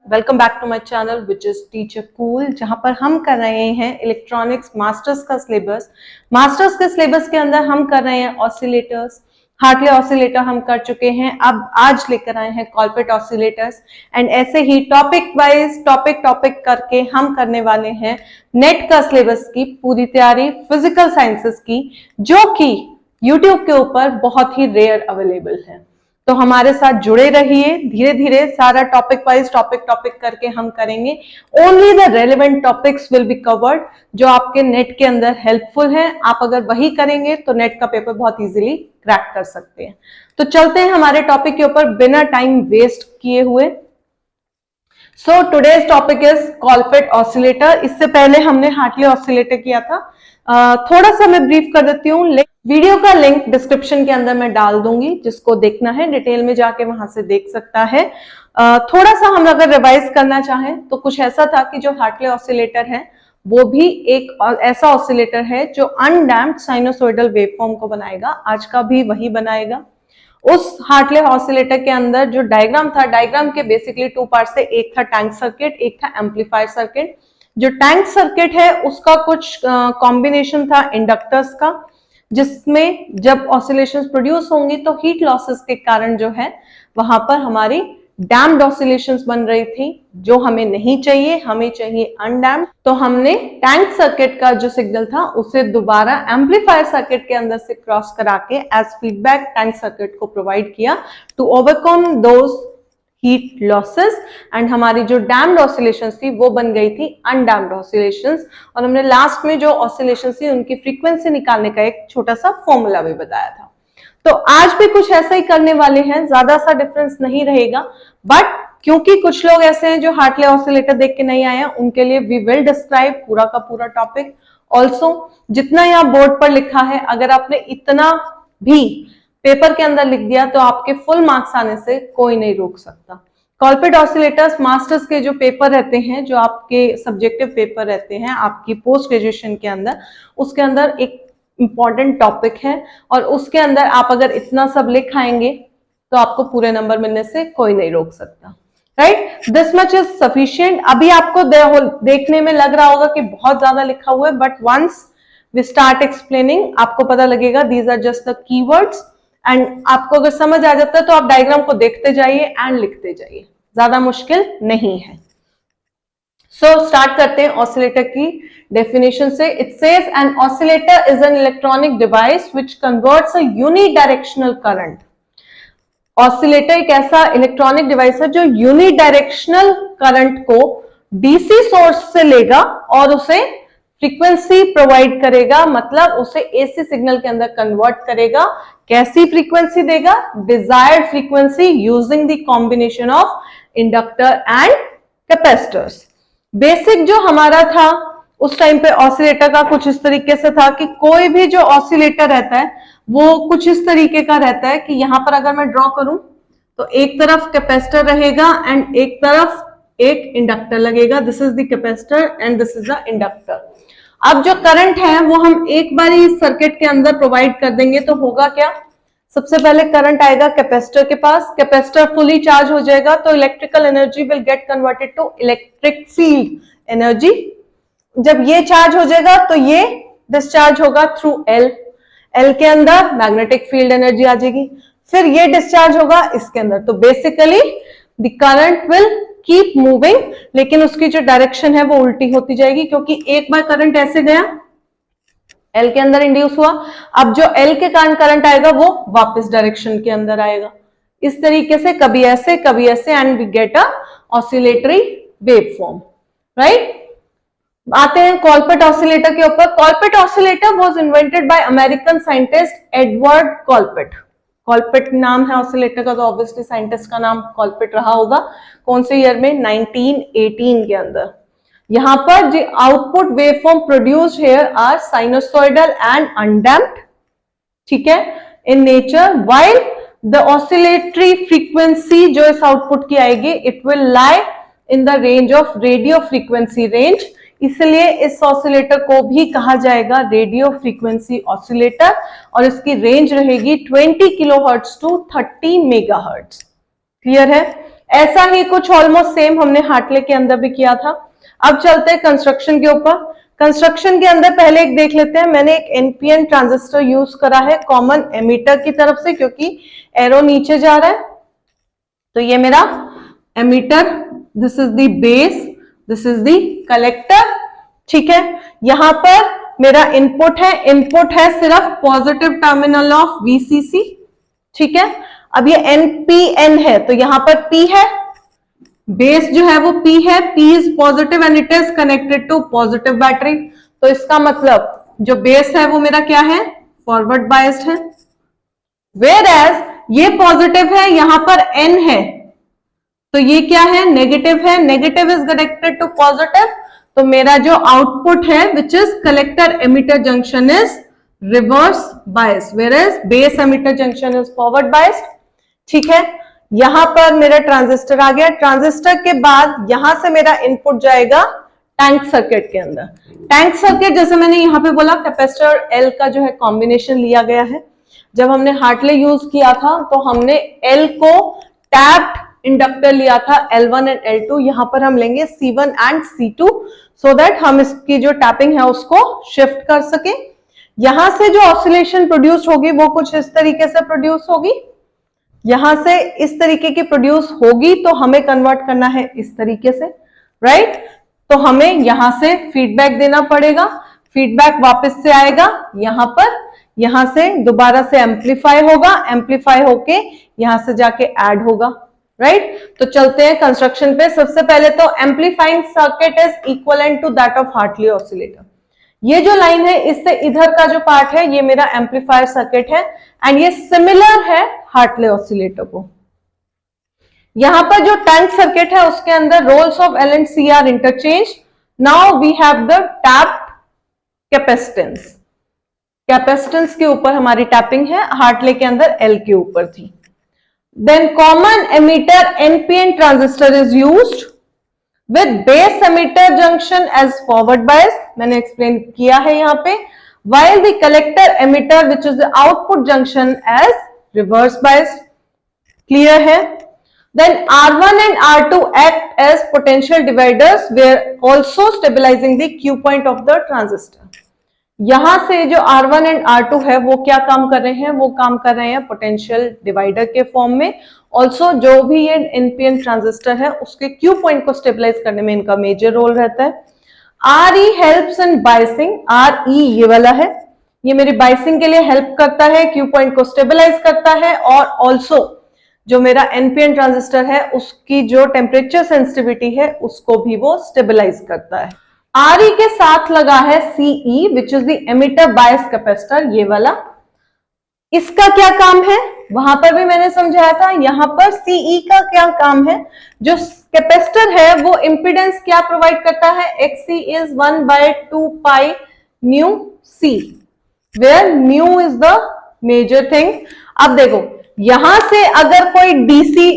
Welcome back to my channel which is teacher cool, जहां पर हम कर रहे हैं इलेक्ट्रॉनिक्स मास्टर्स का सिलेबस। मास्टर्स के सिलेबस के अंदर हम कर रहे हैं ऑसिलेटर्स। हार्टले ऑसिलेटर हम कर चुके हैं, अब आज लेकर आए हैं कॉलपिट ऑसिलेटर्स। एंड ऐसे ही टॉपिक वाइज टॉपिक करके हम करने वाले हैं नेट का सिलेबस की पूरी तैयारी फिजिकल साइंसेस की, जो कि यूट्यूब के ऊपर बहुत ही रेयर अवेलेबल है। तो हमारे साथ जुड़े रहिए, धीरे धीरे सारा टॉपिक वाइज टॉपिक करके हम करेंगे। Only the relevant topics will be covered, जो आपके नेट के अंदर हेल्पफुल है। आप अगर वही करेंगे तो नेट का पेपर बहुत इजीली क्रैक कर सकते हैं। तो चलते हैं हमारे टॉपिक के ऊपर बिना टाइम वेस्ट किए हुए। So today's topic is कॉलपिट oscillator. इससे पहले हमने हार्टले ऑसिलेटर किया था। थोड़ा सा मैं ब्रीफ कर देती हूँ। वीडियो का लिंक डिस्क्रिप्शन के अंदर मैं डाल दूंगी, जिसको देखना है डिटेल में जाके वहां से देख सकता है। थोड़ा सा हम अगर रिवाइज करना चाहें तो कुछ ऐसा था कि जो हार्टले ऑसिलेटर है वो भी एक ऐसा ऑसिलेटर है जो अनडैम्प्ड साइनोसॉइडल वेवफॉर्म को बनाएगा। आज का भी वही बनाएगा। उस हार्टले ऑसिलेटर के अंदर जो डायग्राम था, डायग्राम के बेसिकली टू पार्ट से, एक था टैंक सर्किट, एक था एम्पलीफायर सर्किट। जो टैंक सर्किट है उसका कुछ कॉम्बिनेशन था इंडक्टर्स का, जिसमें जब ऑसिलेशंस प्रोड्यूस होंगी तो हीट लॉसेस के कारण जो है वहां पर हमारी डैम्प्ड ऑसिलेशंस बन रही थी, जो हमें नहीं चाहिए। हमें चाहिए अनडैम्प्ड। तो हमने टैंक सर्किट का जो सिग्नल था उसे दोबारा एम्पलीफायर सर्किट के अंदर से क्रॉस करा के एज फीडबैक टैंक सर्किट को प्रोवाइड किया to overcome those heat losses. And हमारी जो डैम्प्ड ऑसिलेशंस थी वो बन गई थी अनडैम्प्ड ऑसिलेशंस। और हमने लास्ट में जो ऑसिलेशंस थी उनकी फ्रीक्वेंसी निकालने का एक छोटा सा फॉर्मूला भी बताया था। तो आज भी कुछ ऐसा ही करने वाले हैं, ज्यादा सा डिफरेंस नहीं रहेगा। बट क्योंकि कुछ लोग ऐसे हैं जो हार्टले ऑसिलेटर देख के नहीं आए हैं, उनके लिए वी विल डिस्क्राइब पूरा का पूरा टॉपिक। ऑल्सो जितना यहाँ बोर्ड पर लिखा है, अगर आपने इतना भी पेपर के अंदर लिख दिया तो आपके फुल मार्क्स आने से कोई नहीं रोक सकता। कॉलपिट ऑसिलेटर्स मास्टर्स के जो पेपर रहते हैं, जो आपके सब्जेक्टिव पेपर रहते हैं आपकी पोस्ट ग्रेजुएशन के अंदर, उसके अंदर एक इंपॉर्टेंट टॉपिक है। और उसके अंदर आप अगर इतना सब लिख आएंगे तो आपको पूरे नंबर मिलने से कोई नहीं रोक सकता। Right, this much is sufficient. अभी आपको देखने में लग रहा होगा कि बहुत ज्यादा लिखा हुआ है, but once we start explaining आपको पता लगेगा these are just the keywords. And आपको अगर समझ आ जाता है तो आप डायग्राम को देखते जाइए एंड लिखते जाइए, ज्यादा मुश्किल नहीं है। सो स्टार्ट करते हैं ऑसिलेटर की डेफिनेशन से। It says an oscillator is an electronic device which converts a unidirectional current. Oscillator एक ऐसा इलेक्ट्रॉनिक डिवाइस है जो यूनिडायरेक्शनल करंट को डीसी सोर्स से लेगा और उसे फ्रीक्वेंसी प्रोवाइड करेगा, मतलब उसे एसी सिग्नल के अंदर कन्वर्ट करेगा। कैसी फ्रीक्वेंसी देगा? Desired frequency using the combination of inductor and capacitors. Basic जो हमारा था उस टाइम पे ऑसिलेटर का कुछ इस तरीके से था कि कोई भी जो ऑसिलेटर रहता है वो कुछ इस तरीके का रहता है कि यहां पर अगर मैं ड्रॉ करूं तो एक तरफ कैपेसिटर रहेगा एंड एक तरफ एक इंडक्टर लगेगा। This is the capacitor and this is the inductor. अब जो करंट है वो हम एक बार इस सर्किट के अंदर प्रोवाइड कर देंगे तो होगा क्या? सबसे पहले करंट आएगा कैपेसिटर के पास, कैपेसिटर फुली चार्ज हो जाएगा तो electrical energy will get converted to electric field energy. जब ये चार्ज हो जाएगा तो ये डिस्चार्ज होगा थ्रू एल के अंदर, मैग्नेटिक फील्ड एनर्जी आ जाएगी। फिर ये डिस्चार्ज होगा इसके अंदर। तो basically the current will keep moving, लेकिन उसकी जो डायरेक्शन है वो उल्टी होती जाएगी, क्योंकि एक बार करंट ऐसे गया, एल के अंदर इंड्यूस हुआ, अब जो एल के कारण करंट आएगा वो वापस डायरेक्शन के अंदर आएगा। इस तरीके से कभी ऐसे and we get a oscillatory waveform. Right, आते हैं कॉलपिट ऑसिलेटर के ऊपर। Colpitts oscillator was invented by American scientist Edward Colpitts. Colpitts नाम है ऑसिलेटर का, तो ऑब्वियसली साइंटिस्ट का नाम कॉलपिट रहा होगा। कौन से ईयर में? 1918 के अंदर। यहां पर जो output waveform produced here are sinusoidal and undamped, ठीक है, in nature. While the oscillatory frequency जो इस आउटपुट की आएगी, it will lie in the range of radio frequency range. इसलिए इस ऑसिलेटर को भी कहा जाएगा रेडियो फ्रीक्वेंसी ऑसिलेटर, और इसकी रेंज रहेगी 20 किलोहर्ट्ज टू 30 मेगाहर्ट्ज। क्लियर है? ऐसा ही कुछ ऑलमोस्ट सेम हमने हार्टले के अंदर भी किया था। अब चलते हैं कंस्ट्रक्शन के ऊपर। कंस्ट्रक्शन के अंदर पहले एक देख लेते हैं। मैंने एक एनपीएन ट्रांजिस्टर यूज करा है कॉमन एमिटर की तरफ से, क्योंकि एरो नीचे जा रहा है। तो ये मेरा emitter, this is the base, this is the collector, ठीक है। यहां पर मेरा इनपुट है सिर्फ पॉजिटिव टर्मिनल ऑफ वीसीसी, ठीक है। अब ये एनपीएन है तो यहां पर पी है, बेस जो है वो पी है, P is positive and it is connected to positive battery. तो इसका मतलब जो बेस है वो मेरा क्या है, फॉरवर्ड बायस्ड है। वेयर एज ये पॉजिटिव है, यहां पर एन है, तो ये क्या है, नेगेटिव है। Negative is connected to positive, तो मेरा जो आउटपुट है which is collector emitter junction is reverse bias, where as base emitter junction is forward biased, ठीक है। यहां पर मेरा ट्रांजिस्टर आ गया। ट्रांजिस्टर के बाद यहां से मेरा इनपुट जाएगा टैंक सर्किट के अंदर। टैंक सर्किट जैसे मैंने यहां पे बोला, कैपेसिटर और एल का जो है कॉम्बिनेशन लिया गया है। जब हमने हार्टले यूज किया था तो हमने एल को टैप्ड इंडक्टर लिया था, L1 एंड L2। यहां पर हम लेंगे C1 and C2 so that हम इसकी जो टैपिंग है उसको शिफ्ट कर सके। यहां से जो ऑसिलेशन प्रोड्यूस होगी वो कुछ इस तरीके से प्रोड्यूस होगी, यहां से इस तरीके की प्रोड्यूस होगी, तो हमें कन्वर्ट करना है इस तरीके से, राइट। तो हमें यहां से फीडबैक देना पड़ेगा, फीडबैक वापस से आएगा यहां पर, यहां से दोबारा से एम्पलीफाई होगा, एम्पलीफाई होके यहां से जाके ऐड होगा, राइट। तो चलते हैं कंस्ट्रक्शन पे। सबसे पहले तो amplifying circuit is equivalent to that of Hartley oscillator. ये जो लाइन है इससे इधर का जो पार्ट है ये मेरा एम्पलीफायर सर्किट है एंड ये सिमिलर है हार्टले ऑसिलेटर को। यहां पर जो टैंक सर्किट है उसके अंदर roles of L and C are interchange. Now we have the tapped capacitance. Capacitance के ऊपर हमारी टैपिंग है, हार्टले के अंदर एल के ऊपर थी। Then common emitter NPN transistor is used with base emitter junction as forward bias, मैंने एक्सप्लेन किया है यहाँ पे, while the collector emitter which is the output junction as reverse bias, clear है। Then R1 and R2 act as potential dividers where also stabilizing the Q point of the transistor। यहां से जो R1 and R2 है वो क्या काम कर रहे हैं, वो काम कर रहे हैं पोटेंशियल डिवाइडर के फॉर्म में। ऑल्सो जो भी ये एनपीएन ट्रांजिस्टर है उसके क्यू पॉइंट को स्टेबलाइज करने में इनका मेजर रोल रहता है। RE helps in biasing, RE ये वाला है, ये मेरी बाइसिंग के लिए हेल्प करता है, क्यू पॉइंट को स्टेबलाइज करता है, और ऑल्सो जो मेरा एनपीएन ट्रांजिस्टर है उसकी जो टेम्परेचर सेंसिटिविटी है उसको भी वो स्टेबलाइज करता है। RE के साथ लगा है CE which is the emitter bias capacitor, ये वाला। इसका क्या काम है वहां पर भी मैंने समझाया था। यहां पर CE का क्या काम है, जो कैपेसिटर है वो इंपिडेंस क्या प्रोवाइड करता है, XC is 1/2 pi nu C, where nu is the major thing. अब देखो यहां से अगर कोई DC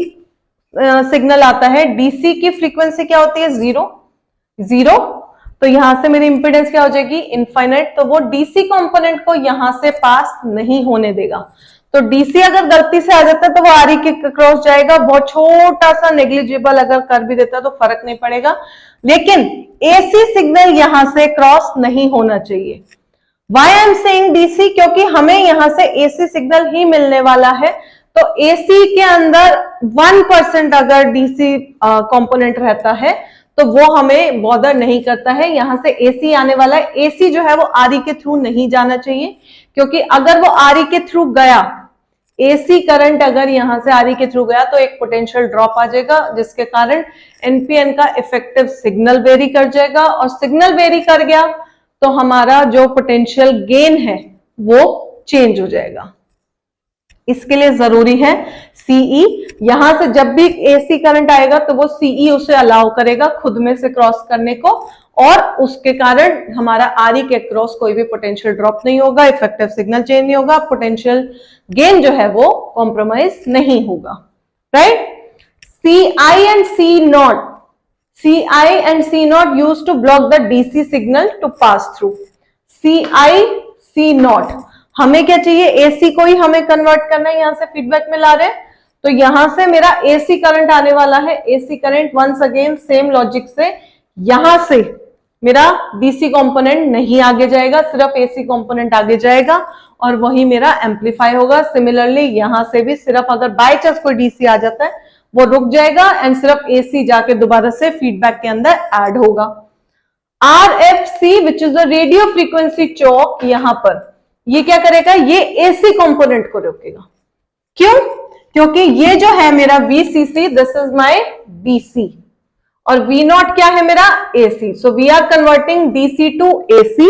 सिग्नल आता है, DC की फ्रीक्वेंसी क्या होती है, जीरो, तो यहां से मेरी इंपीडेंस क्या हो जाएगी, इनफाइनाइट। तो वो डीसी कंपोनेंट को यहां से पास नहीं होने देगा। तो डीसी अगर गलती से आ जाता है तो वो आरई के क्रॉस जाएगा, बहुत छोटा सा नेग्लिजिबल अगर कर भी देता तो फर्क नहीं पड़ेगा, लेकिन एसी सिग्नल यहां से क्रॉस नहीं होना चाहिए। Why I am saying DC, क्योंकि हमें यहां से एसी सिग्नल ही मिलने वाला है। तो एसी के अंदर 1% अगर डीसी कंपोनेंट रहता है तो वो हमें बॉदर नहीं करता है। यहां से एसी आने वाला है, एसी जो है वो आरई के थ्रू नहीं जाना चाहिए, क्योंकि अगर वो आरई के थ्रू गया, एसी करंट अगर यहां से आरई के थ्रू गया तो एक पोटेंशियल ड्रॉप आ जाएगा, जिसके कारण एनपीएन का इफेक्टिव सिग्नल वेरी कर जाएगा, और सिग्नल वेरी कर गया तो हमारा जो पोटेंशियल गेन है वो चेंज हो जाएगा। इसके लिए जरूरी है सीई। यहां से जब भी एसी करंट आएगा तो वो सीई उसे अलाउ करेगा खुद में से क्रॉस करने को, और उसके कारण हमारा आरई के क्रॉस कोई भी पोटेंशियल ड्रॉप नहीं होगा, इफेक्टिव सिग्नल चेंज नहीं होगा, पोटेंशियल गेन जो है वो कॉम्प्रोमाइज नहीं होगा, right. CI and C naught used to block the DC signal to pass through। CI C naught हमें क्या चाहिए, एसी को ही हमें कन्वर्ट करना है, यहां से फीडबैक में ला रहे हैं, तो यहां से मेरा एसी करंट आने वाला है। AC current once again same logic से यहां से मेरा डीसी कंपोनेंट नहीं आगे जाएगा, सिर्फ एसी कंपोनेंट आगे जाएगा और वही मेरा एम्पलीफाई होगा। सिमिलरली यहां से भी सिर्फ अगर बाय चांस कोई डीसी आ जाता है वो रुक जाएगा एंड सिर्फ एसी जाके दोबारा से फीडबैक के अंदर ऐड होगा। RFC which is the radio frequency चौक, यहां पर ये क्या करेगा, ये एसी कंपोनेंट को रोकेगा। क्यों? क्योंकि ये जो है मेरा VCC this is my DC और V0 क्या है मेरा AC। So we are converting DC to AC,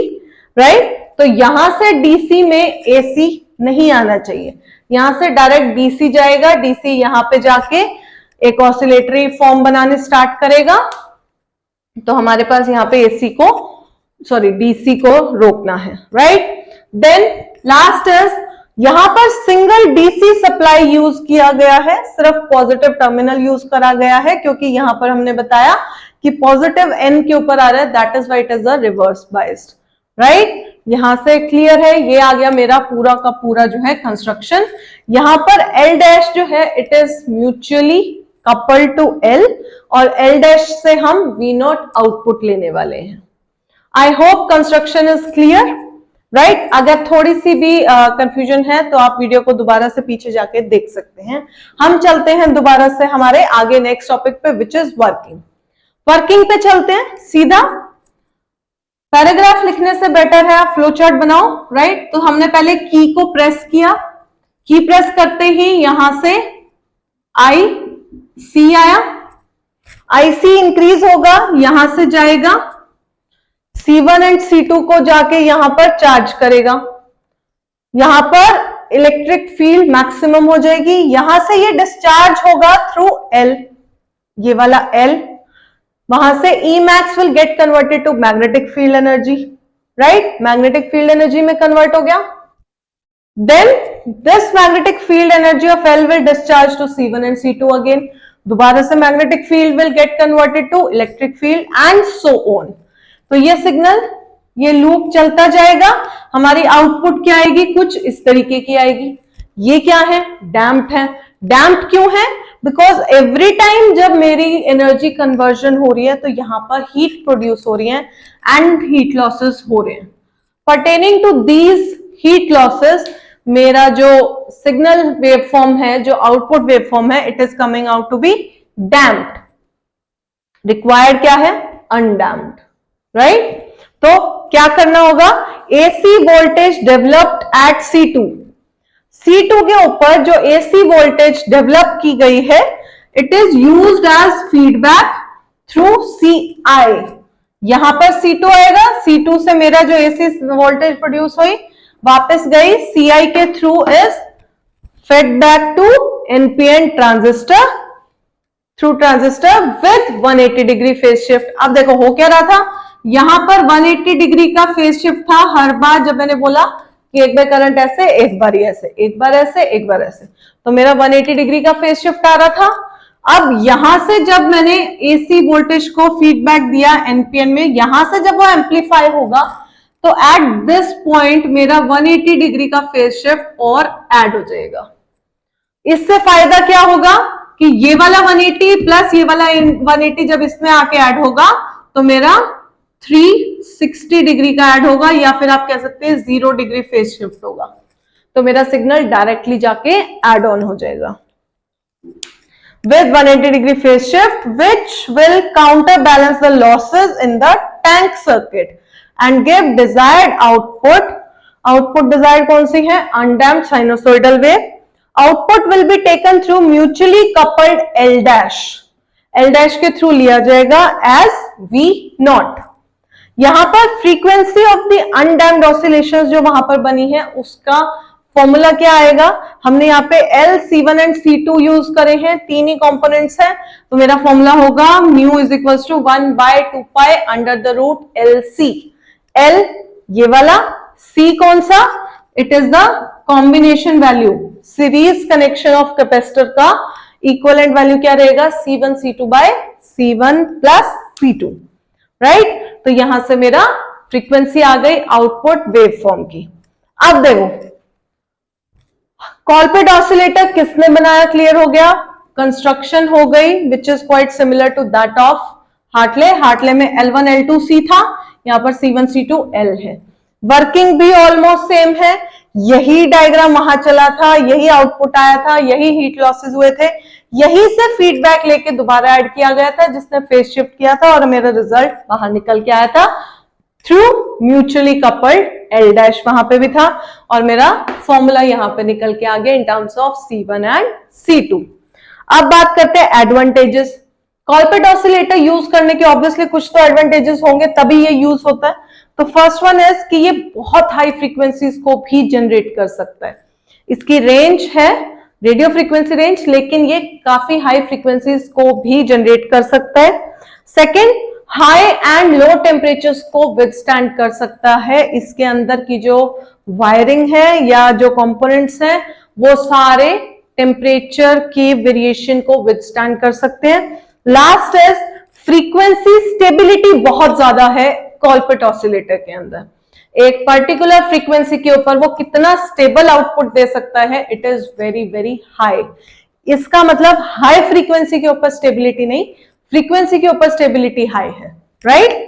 right. तो यहां से DC में AC नहीं आना चाहिए, यहां से डायरेक्ट DC जाएगा। DC यहां पे जाके एक ऑसिलेटरी फॉर्म बनाने स्टार्ट करेगा, तो हमारे पास यहाँ पे AC को DC को रोकना है, राइट। देन लास्ट इज यहां पर सिंगल DC सप्लाई यूज किया गया है, सिर्फ पॉजिटिव टर्मिनल यूज करा गया है क्योंकि यहां पर हमने बताया कि पॉजिटिव N के ऊपर आ रहा है, that is why it is a reverse biased, right. यहां से क्लियर है, ये आ गया मेरा पूरा का पूरा जो है कंस्ट्रक्शन। यहां पर L डैश जो है it is mutually coupled to L और L डैश से हम V0 आउटपुट लेने वाले हैं। I hope construction is clear, right. अगर थोड़ी सी भी कंफ्यूजन है तो आप वीडियो को दोबारा से पीछे जाके देख सकते हैं। हम चलते हैं दोबारा से हमारे आगे नेक्स्ट टॉपिक पे विच इज वर्किंग। वर्किंग पे चलते हैं सीधा। पैराग्राफ लिखने से बेटर है आप फ्लो चार्ट बनाओ, राइट। तो हमने पहले की को प्रेस किया, की प्रेस करते ही यहां से IC आया, IC इंक्रीज होगा, यहां से जाएगा C1 एंड C2 को जाके यहां पर चार्ज करेगा। यहां पर इलेक्ट्रिक फील्ड मैक्सिमम हो जाएगी, यहां से ये डिस्चार्ज होगा थ्रू L, ये वाला L, वहां से Emax will get converted to magnetic field energy, right. Magnetic field energy में कन्वर्ट हो गया। Then this magnetic field energy of L will discharge to C1 and C2 again, दोबारा से magnetic field will get converted to electric field and so on. तो ये signal, ये loop चलता जाएगा। हमारी आउटपुट क्या आएगी, कुछ इस तरीके की आएगी। ये क्या है, डैम्प्ड है। डैम्प्ड क्यों है, बिकॉज एवरी टाइम जब मेरी एनर्जी कन्वर्जन हो रही है तो यहां पर हीट प्रोड्यूस हो रही है एंड हीट लॉसेस हो रहे हैं। Pertaining to these heat losses मेरा जो सिग्नल वेवफॉर्म है, जो आउटपुट वेवफॉर्म है, it is coming out to be damped. Required क्या है, अनडैम्प्ड, राइट। तो क्या करना होगा, AC voltage developed eight C2 के ऊपर जो AC वोल्टेज डेवलप की गई है it is used as feedback through CI। यहां पर C2 आएगा, C2 से मेरा जो AC वोल्टेज प्रोड्यूस हुई वापस गई CI के थ्रू is fed back to NPN transistor through transistor with 180 degree phase shift. अब देखो हो क्या रहा था, यहां पर 180 डिग्री का फेज शिफ्ट था। हर बार जब मैंने बोला कि एक बार करंट ऐसे, एक बार ऐसे, एक बार ऐसे, एक बार ऐसे, तो मेरा 180 डिग्री का फेज शिफ्ट आ रहा था। अब यहां से जब मैंने AC वोल्टेज को फीडबैक दिया NPN में, यहां से जब वो एम्पलीफाई होगा तो एट दिस पॉइंट मेरा 180 डिग्री का फेज शिफ्ट और ऐड हो जाएगा। इससे फायदा क्या होगा कि ये वाला 180 प्लस ये वाला 180 जब इसमें आके ऐड होगा तो मेरा 360 डिग्री का ऐड होगा, या फिर आप कह सकते हैं 0 डिग्री फेज शिफ्ट होगा। तो मेरा सिग्नल डायरेक्टली जाके ऐड ऑन हो जाएगा with 180 degree phase shift, which will counterbalance the losses in the tank circuit and give desired output. Output desired कौन सी है, undamped sinusoidal wave. Output will be taken through mutually coupled L dash. L dash के through लिया जाएगा as V0. यहां पर frequency of the undamped oscillations जो वहां पर बनी है उसका फॉर्मूला क्या आएगा, हमने यहाँ पे L, C1 and C2 use करे हैं, तीन ही कंपोनेंट्स हैं, तो मेरा फॉर्मूला होगा mu is equal to 1/2 under the root LC। L ये वाला, C कौन सा, it is the combination value, series connection of capacitor का इक्विवेलेंट वैल्यू क्या रहेगा, C1 C2 bye C1 plus C2, right. तो यहां से मेरा फ्रीक्वेंसी आ गई आउटपुट वेवफॉर्म की। अब देखो कॉलपिट ऑसिलेटर किसने बनाया, क्लियर हो गया, कंस्ट्रक्शन हो गई which is quite similar to that of Hartley. Hartley में L1 L2 C था, यहाँ पर C1 C2 L है। वर्किंग भी ऑलमोस्ट सेम है, यही डायग्राम वहां चला था, यही आउटपुट आया था, यही हीट लॉसेस हुए थे, यही से फीडबैक लेके दोबारा ऐड किया गया था जिसने फेज शिफ्ट किया था और मेरा रिजल्ट बाहर निकल के आया था through mutually coupled L dash वहां पे भी था और मेरा फॉर्मूला यहां पे निकल के आ गया in terms of C1 and C2। अब बात करते हैं एडवांटेजेस। कॉलपिट ऑसिलेटर यूज करने के ऑब्वियसली कुछ तो एडवांटेजेस होंगे तभी ये यूज होता है। तो फर्स्ट वन इज कि ये बहुत हाई फ्रीक्वेंसीज को भी जनरेट कर सकता है। इसकी रेंज है रेडियो फ्रीक्वेंसी रेंज, लेकिन ये काफी हाई फ्रीक्वेंसीज को भी जनरेट कर सकता है। Second, high and low temperatures को विदस्टैंड कर सकता है। इसके अंदर की जो वायरिंग है या जो कंपोनेंट्स हैं वो सारे टेम्परेचर की वेरिएशन को विदस्टैंड कर सकते हैं। लास्ट इज फ्रीक्वेंसी स्टेबिलिटी बहुत ज्यादा है कॉलपिट ऑसिलेटर के अंदर। एक पर्टिकुलर फ्रीक्वेंसी के ऊपर वो कितना स्टेबल आउटपुट दे सकता है, it is very very high. इसका मतलब हाई फ्रीक्वेंसी के ऊपर स्टेबिलिटी नहीं, फ्रीक्वेंसी के ऊपर स्टेबिलिटी हाई है, right.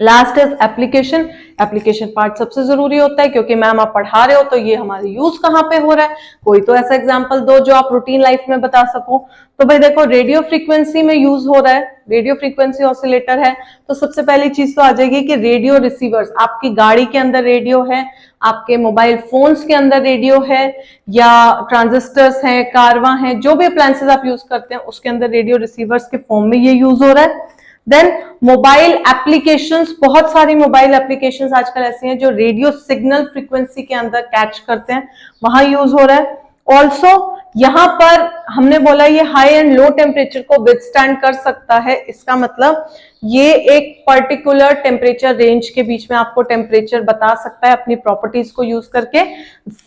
Last is application. Application part सबसे जरूरी होता है क्योंकि मैम आप पढ़ा रहे हो तो ये हमारे यूज कहां पे हो रहा है, कोई तो ऐसा एग्जांपल दो जो आप रूटीन लाइफ में बता सको। तो भाई देखो रेडियो फ्रीक्वेंसी में यूज हो रहा है, रेडियो फ्रीक्वेंसी ऑसिलेटर है, तो सबसे पहली चीज तो आ जाएगी कि रेडियो रिसीवर्स, आपकी गाड़ी के अंदर रेडियो है, आपके मोबाइल फोन्स के अंदर रेडियो है, या ट्रांजिस्टर्स हैं, कारवा हैं, जो भी अप्लायंसेस आप यूज करते हैं उसके अंदर रेडियो रिसीवर्स के फॉर्म में ये यूज हो रहा है। देन मोबाइल एप्लीकेशंस, बहुत सारी मोबाइल एप्लीकेशंस आजकल ऐसी हैं जो रेडियो सिग्नल फ्रीक्वेंसी के अंदर कैच करते हैं, वहां यूज हो रहा है। ऑल्सो यहां पर हमने बोला ये हाई एंड लो टेम्परेचर को विदस्टैंड कर सकता है, इसका मतलब ये एक पर्टिकुलर टेम्परेचर रेंज के बीच में आपको टेम्परेचर बता सकता है अपनी प्रॉपर्टीज को यूज करके।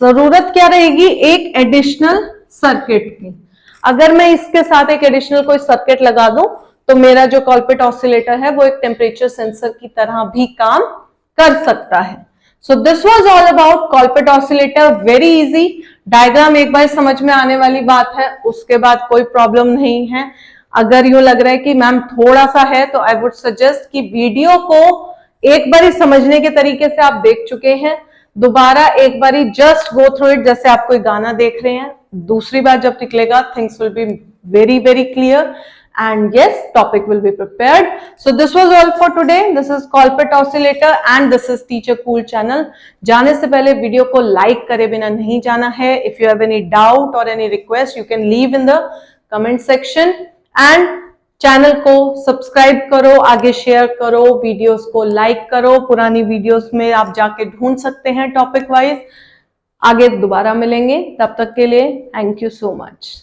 जरूरत क्या रहेगी, एक एडिशनल सर्किट की। अगर मैं इसके साथ एक एडिशनल कोई सर्किट लगा दूं तो मेरा जो कॉलपिट ऑसिलेटर है वो एक टेम्परेचर सेंसर की तरह भी काम कर सकता है। So this was all about कॉलपिट oscillator, very easy. Diagram एक बार समझ में आने वाली बात है, उसके बाद कोई प्रॉब्लम नहीं है। अगर यूं लग रहा है कि मैम थोड़ा सा है तो आई वुड सजेस्ट कि वीडियो को एक बार समझने के तरीके से आप देख चुके हैं, दोबारा एक बार जस्ट गो थ्रू इट, जैसे आप कोई गाना देख रहे हैं। दूसरी बार जब निकलेगा things will be very very clear and yes, topic will be prepared. So this was all for today. This is Colpit Oscillator and this is Teacher Cool channel. जाने से पहले वीडियो को लाइक करे बिना नहीं जाना है। If you have any doubt or any request, you can leave in the comment section and channel को सब्सक्राइब करो, आगे शेयर करो, वीडियोस को लाइक करो। पुरानी वीडियोस में आप जाके ढूंढ सकते हैं टॉपिक वाइज। आगे दोबारा मिलेंगे, तब तक के लिए थैंक यू सो मच।